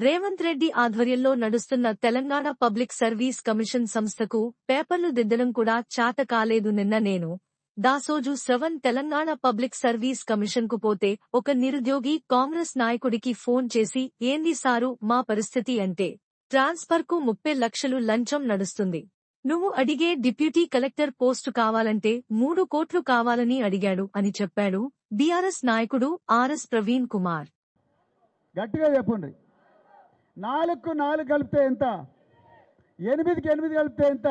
రేవంత్ రెడ్డి ఆధ్వర్యంలో నడుస్తున్న Telangana public service commission సంస్థకు పేపర్లు దిద్దడం కూడా చాత కాలేదు. నిన్న నేను Dasoju Shravan Telangana public service commission కు పోతే ఒక నిరుద్యోగి కాంగ్రెస్ నాయకుడికి ఫోన్ చేసి ఏంది సారు మా పరిస్థితి అంటే ట్రాన్స్ఫర్ కు 30 లక్షలు లంచం నడుస్తుంది. నువ్వు అడిగే డిప్యూటీ కలెక్టర్ పోస్టు కావాలంటే 3 కోట్లు కావాలని అడిగాడు అని చెప్పాడు బీఆర్ఎస్ నాయకుడు ఆర్ఎస్ ప్రవీణ్ కుమార్. గట్టిగా చెప్పండి. 4కు 4 కలిపితే ఎంత? 8కి 8 కలిపితే ఎంత?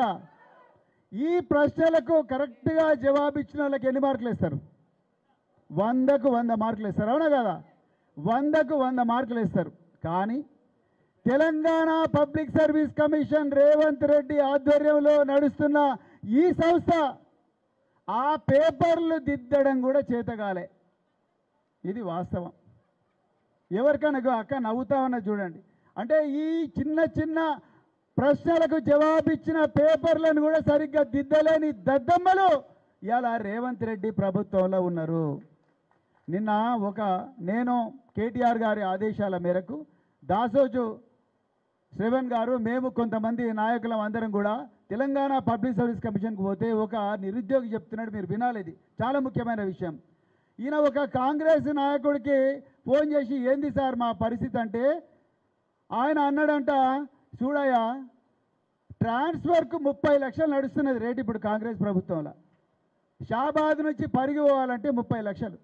ఈ ప్రశ్నలకు కరెక్ట్గా జవాబు ఇచ్చిన వాళ్ళకి ఎన్ని మార్కులు ఇస్తారు? 100కు 100 మార్కులు ఇస్తారు. అవునా కదా? 100కు 100 మార్కులు ఇస్తారు. కానీ Telangana public service commission Revanth Reddy ఆధ్వర్యంలో నడుస్తున్న ఈ సంస్థ ఆ పేపర్లు దిద్దడం కూడా చేతగాలే. ఇది వాస్తవం. ఎవరికైనా అక్క నవ్వుతామన్నా చూడండి. అంటే ఈ చిన్న చిన్న ప్రశ్నలకు జవాబిచ్చిన పేపర్లను కూడా సరిగ్గా దిద్దలేని దద్దమ్మలు ఇలా రేవంత్ రెడ్డి ప్రభుత్వంలో ఉన్నారు. నిన్న నేను కేటీఆర్ గారి ఆదేశాల మేరకు దాసోజు శ్రవణ్ గారు మేము కొంతమంది నాయకులం అందరం కూడా తెలంగాణ పబ్లిక్ సర్వీస్ కమిషన్కి పోతే ఒక నిరుద్యోగి చెప్తున్నాడు, మీరు వినాలి, ఇది చాలా ముఖ్యమైన విషయం. ఈయన ఒక కాంగ్రెస్ నాయకుడికి ఫోన్ చేసి ఏంది సార్ మా పరిస్థితి అంటే ఆయన అన్నాడంట, చూడయ్యా ట్రాన్స్ఫర్కు 30 లక్షలు నడుస్తున్నది రేటు ఇప్పుడు కాంగ్రెస్ ప్రభుత్వంలో. షాబాద్ నుంచి పరిగి పోవాలంటే 30 లక్షలు,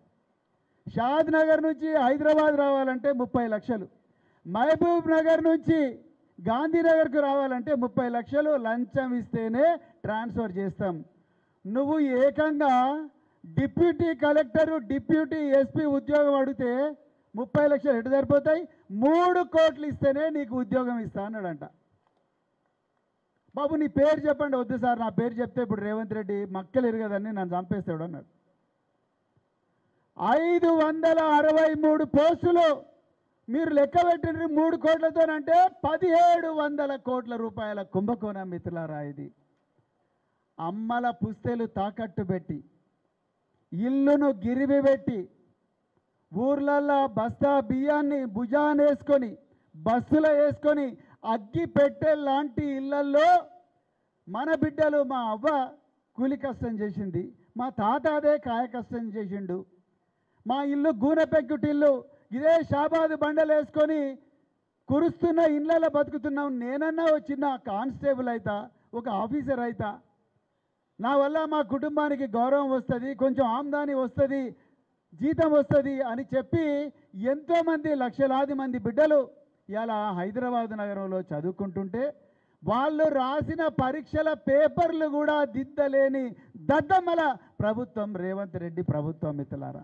షాద్ నగర్ నుంచి హైదరాబాద్ రావాలంటే 30 లక్షలు, మహబూబ్ నగర్ నుంచి గాంధీనగర్కు రావాలంటే 30 లక్షలు లంచం ఇస్తేనే ట్రాన్స్ఫర్ చేస్తాం. నువ్వు ఏకంగా డిప్యూటీ కలెక్టరు డిప్యూటీ ఎస్పీ ఉద్యోగం అడిగితే 30 లక్షలు ఎటు సరిపోతాయి? 3 కోట్లు ఇస్తేనే నీకు ఉద్యోగం ఇస్తా అన్నాడంట. బాబు నీ పేరు చెప్పండి. వద్దు సార్ నా పేరు చెప్తే ఇప్పుడు రేవంత్ రెడ్డి మక్కలు ఎరగదని నన్ను చంపేస్తాడు అన్నాడు. 563 పోస్టులు మీరు లెక్క పెట్టిన 3 కోట్లతోనంటే 1700 కోట్ల రూపాయల కుంభకోణం మిత్రులారా. ఇది అమ్మల పుస్తెలు తాకట్టు పెట్టి ఇల్లును గిరివి పెట్టి ఊర్లల్లో బస్తా బియ్యాన్ని భుజానేసుకొని బస్సులో వేసుకొని అగ్గి పెట్టే లాంటి ఇళ్లల్లో మన బిడ్డలు మా అవ్వ కూలి కష్టం చేసింది, మా తాత అదే కాయ కష్టం చేసిండు, మా ఇల్లు గూనె పెంకుటిల్లు ఇదే షాబాదు బండలు వేసుకొని కురుస్తున్న ఇళ్ళలో బతుకుతున్నాం. నేనన్నా వచ్చిన కానిస్టేబుల్ అవుతా, ఒక ఆఫీసర్ అవుతా, నా వల్ల మా కుటుంబానికి గౌరవం వస్తుంది, కొంచెం ఆమ్దాని వస్తుంది, జీతం వస్తుంది అని చెప్పి ఎంతోమంది లక్షలాది మంది బిడ్డలు ఇలా హైదరాబాద్ నగరంలో చదువుకుంటుంటే వాళ్ళు రాసిన పరీక్షల పేపర్లు కూడా దిద్దలేని దద్దమ్మల ప్రభుత్వం రేవంత్ రెడ్డి ప్రభుత్వం మిత్రులారా.